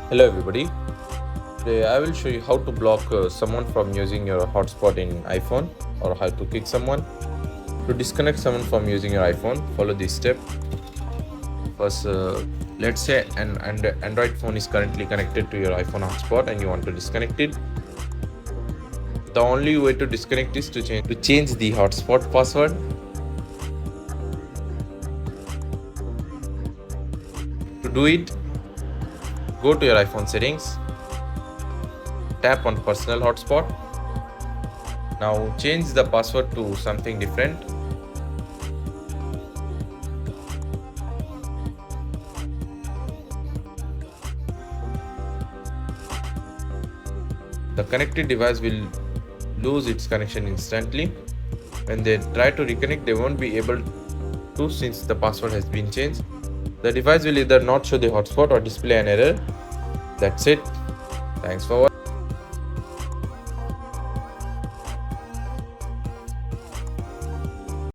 Hello everybody. Today I will show you how to block someone from using your hotspot in iPhone, or how to kick someone. To disconnect someone from using your iPhone, follow this step. First, let's say an Android phone is currently connected to your iPhone hotspot and you want to disconnect it. The only way to disconnect is to change the hotspot password. To do it, go to your iPhone settings, tap on personal hotspot. Now change the password to something different. The connected device will lose its connection instantly. When they try to reconnect, they won't be able to, since the password has been changed. The device will either not show the hotspot or display an error. That's it. Thanks for watching.